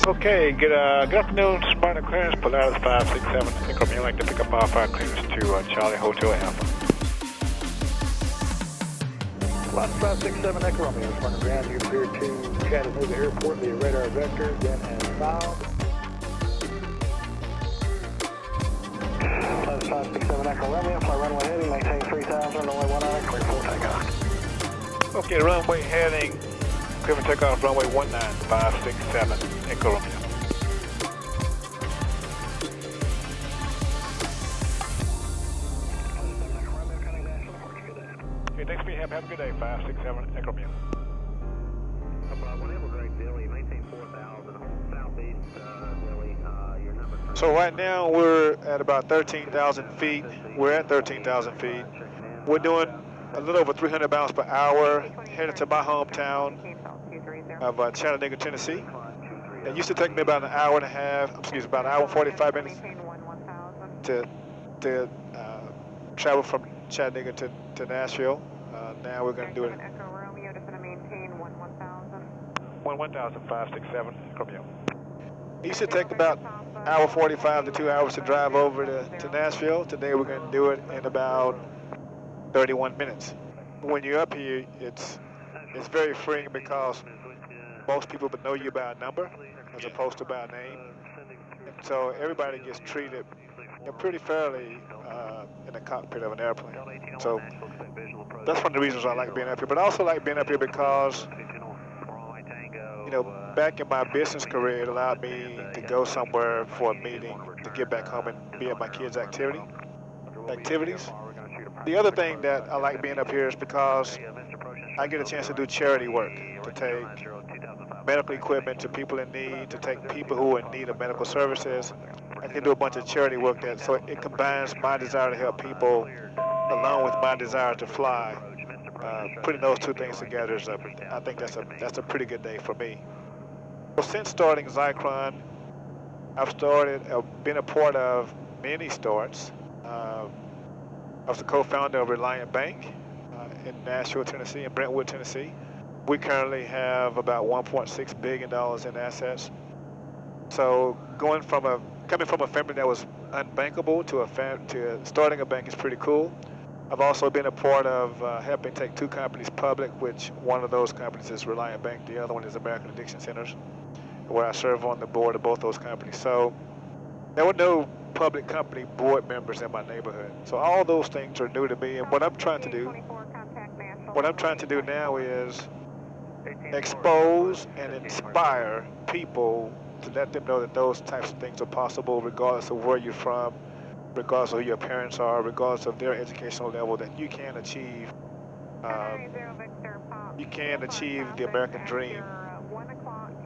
Okay, good afternoon, Sparta clearance, Polaris 567, Echo Romeo, like to pick up our fire clearance to Charlie Hotel Alpha. Lot 567 Echo Romeo, Sparta ground, you clear to Chattanooga Airport via radar vector, then and found. Lot 567 Echo Romeo, fly runway heading, maintain 3000, runway 19, clear full takeoff. Okay, runway heading, clear for takeoff, runway 19567, Echo Romeo. Okay, thanks for your help. Have a good day, 567, Echo Romeo. So right now we're at about 13,000 feet. We're at 13,000 feet. We're doing a little over 300 miles per hour, headed to my hometown of Chattanooga, Tennessee. It used to take me about an hour and a half, about an hour and 45 minutes to travel from Chattanooga to Nashville. Now we're going to do it. 11000, 567, Romeo. It used to take about an hour 45 to 2 hours to drive over to Nashville. Today we're going to do it in about 31 minutes. When you're up here, it's very freeing because most people would know you by a number as opposed to by a name. And so everybody gets treated pretty fairly in the cockpit of an airplane. So that's one of the reasons I like being up here. But I also like being up here because, back in my business career, it allowed me to go somewhere for a meeting, to get back home and be at my kids' activities. The other thing that I like being up here is because I get a chance to do charity work, to take medical equipment to people in need, to take people who are in need of medical services. I can do a bunch of charity work so it combines my desire to help people along with my desire to fly. Putting those two things together I think that's a pretty good day for me. Well, since starting Zycron, I've been a part of many starts. I was the co-founder of Reliant Bank in Nashville, Tennessee, and Brentwood, Tennessee. We currently have about $1.6 billion in assets. So coming from a family that was unbankable to starting a bank is pretty cool. I've also been a part of helping take two companies public, which one of those companies is Reliant Bank, the other one is American Addiction Centers, where I serve on the board of both those companies. So there were no public company board members in my neighborhood. So all those things are new to me, and what I'm trying to do now is expose and inspire people to let them know that those types of things are possible regardless of where you're from, regardless of who your parents are, regardless of their educational level, that you can achieve the American dream.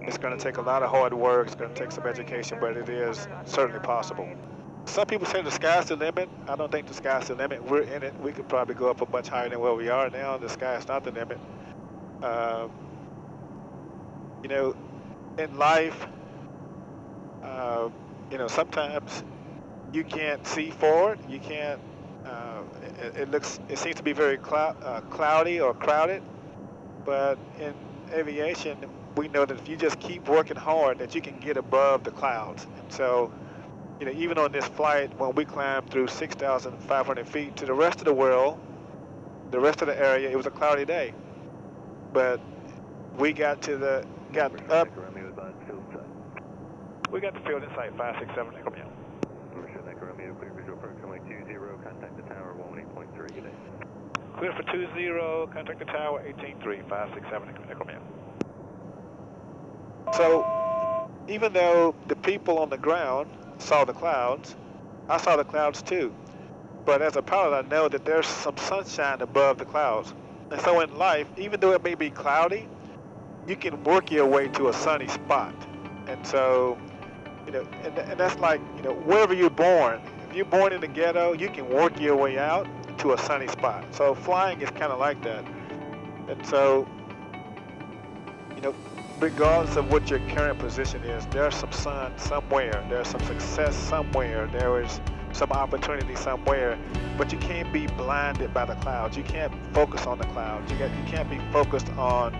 It's going to take a lot of hard work, it's going to take some education, but it is certainly possible. Some people say the sky's the limit. I don't think the sky's the limit. We're in it. We could probably go up a much higher than where we are now. The sky is not the limit. In life, sometimes you can't see forward. You can't. It seems to be very cloudy or crowded. But in aviation, we know that if you just keep working hard, that you can get above the clouds. And so, even on this flight, when we climbed through 6,500 feet to the rest of the world, the rest of the area, it was a cloudy day. But we got up. We got the field in sight, 567, Echo Romeo. Clear for 20, contact the tower, 18.3, 567, Echo Romeo. So, even though the people on the ground saw the clouds, I saw the clouds too. But as a pilot, I know that there's some sunshine above the clouds. And so in life, even though it may be cloudy, you can work your way to a sunny spot. And so, and that's like, wherever you're born, if you're born in the ghetto, you can work your way out to a sunny spot. So flying is kind of like that. And so, regardless of what your current position is, there's some sun somewhere, there's some success somewhere, there is some opportunity somewhere, but you can't be blinded by the clouds. You can't focus on the clouds. You can't be focused on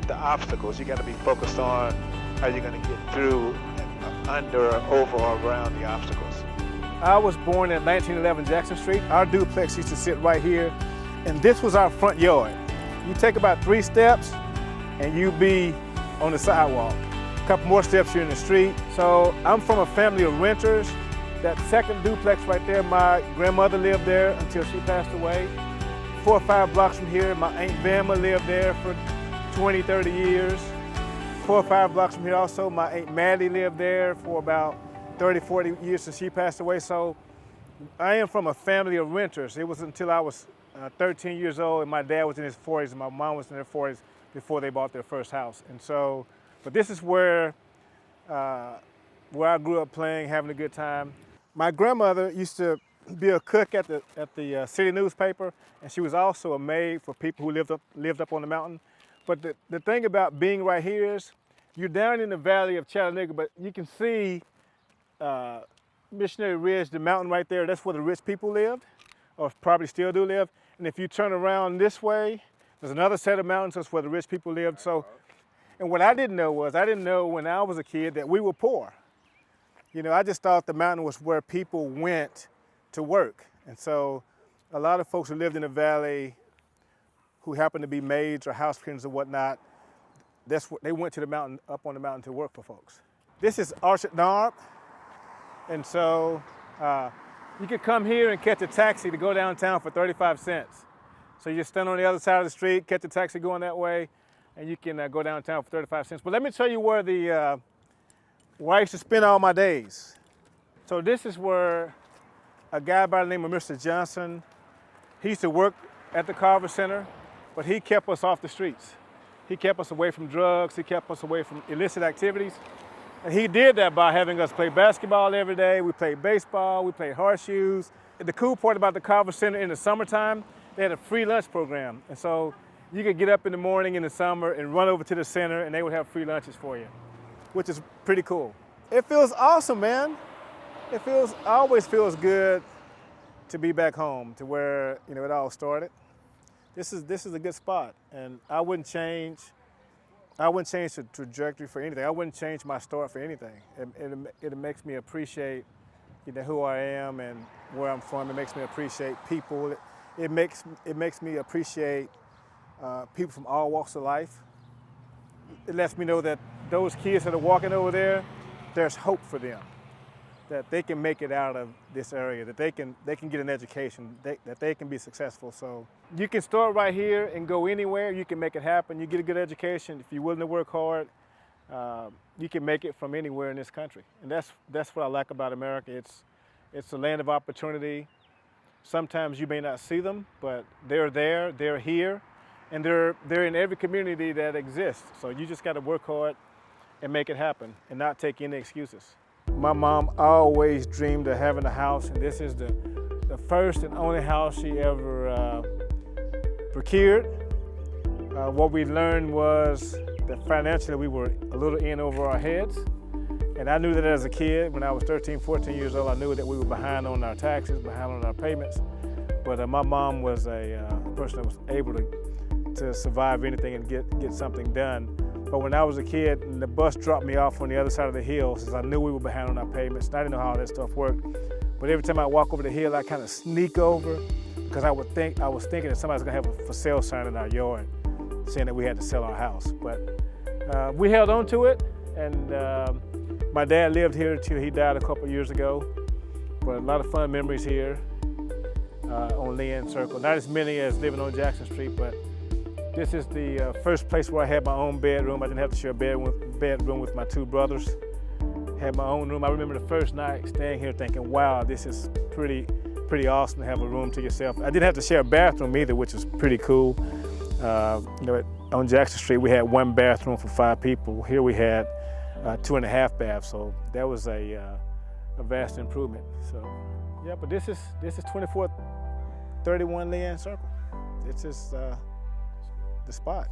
the obstacles. You got to be focused on how you're going to get through and under, over, or around the obstacles. I was born at 1911 Jackson Street. Our duplex used to sit right here, and this was our front yard. You take about 3 steps, and you be on the sidewalk. A couple more steps, you're in the street. So I'm from a family of renters. That second duplex right there, my grandmother lived there until she passed away. 4 or 5 blocks from here, my Aunt Velma lived there for 20, 30 years. 4 or 5 blocks from here also, my Aunt Maddie lived there for about 30, 40 years since she passed away. So I am from a family of renters. It was until I was 13 years old and my dad was in his 40s and my mom was in her 40s before they bought their first house. And so, but this is where I grew up playing, having a good time. My grandmother used to be a cook at the city newspaper, and she was also a maid for people who lived up on the mountain. But the thing about being right here is you're down in the valley of Chattanooga, but you can see Missionary Ridge, the mountain right there. That's where the rich people lived, or probably still do live. And if you turn around this way, there's another set of mountains. That's where the rich people lived. So, and what I didn't know was, I didn't know when I was a kid that we were poor. You know, I just thought the mountain was where people went to work. And so a lot of folks who lived in the valley who happened to be maids or house cleaners or whatnot, that's what they went to the mountain, up on the mountain to work for folks. This is Orchard Knob. And so you could come here and catch a taxi to go downtown for 35 cents. So you just stand on the other side of the street, catch a taxi going that way, and you can go downtown for 35 cents. But let me tell you where I used to spend all my days. So this is where a guy by the name of Mr. Johnson, he used to work at the Carver Center, but he kept us off the streets. He kept us away from drugs, he kept us away from illicit activities. And he did that by having us play basketball every day. We played baseball, we played horseshoes. The cool part about the Carver Center in the summertime, they had a free lunch program. And so you could get up in the morning in the summer and run over to the center and they would have free lunches for you, which is pretty cool. It feels awesome, man. It always feels good to be back home, to where, you know, it all started. This is a good spot, and I wouldn't change the trajectory for anything. I wouldn't change my start for anything. It makes me appreciate, you know, who I am and where I'm from. It makes me appreciate people. It makes me appreciate people from all walks of life. It lets me know that those kids that are walking over there, there's hope for them, that they can make it out of this area, that they can get an education, that they can be successful. So you can start right here and go anywhere. You can make it happen. You get a good education. If you're willing to work hard, you can make it from anywhere in this country. And that's what I like about America. It's a land of opportunity. Sometimes you may not see them, but they're there, they're here, and they're in every community that exists. So you just got to work hard and make it happen and not take any excuses. My mom always dreamed of having a house, and this is the first and only house she ever procured. What we learned was that financially we were a little in over our heads. And I knew that as a kid, when I was 13, 14 years old, I knew that we were behind on our taxes, behind on our payments. But my mom was a person that was able to survive anything and get something done. But when I was a kid and the bus dropped me off on the other side of the hill, since I knew we were behind on our payments, and I didn't know how all that stuff worked. But every time I walk over the hill, I kind of sneak over because I was thinking that somebody's gonna have a for sale sign in our yard saying that we had to sell our house. But we held on to it, and my dad lived here until he died a couple years ago. But a lot of fun memories here on Lynn Circle. Not as many as living on Jackson Street, but this is the first place where I had my own bedroom. I didn't have to share a bedroom with my 2 brothers. Had my own room. I remember the first night staying here thinking, wow, this is pretty awesome to have a room to yourself. I didn't have to share a bathroom either, which was pretty cool. You know, on Jackson Street, we had 1 bathroom for 5 people. Here we had 2.5 baths, so that was a vast improvement. So, yeah, but this is 2431 Lynn Circle. This is the spot.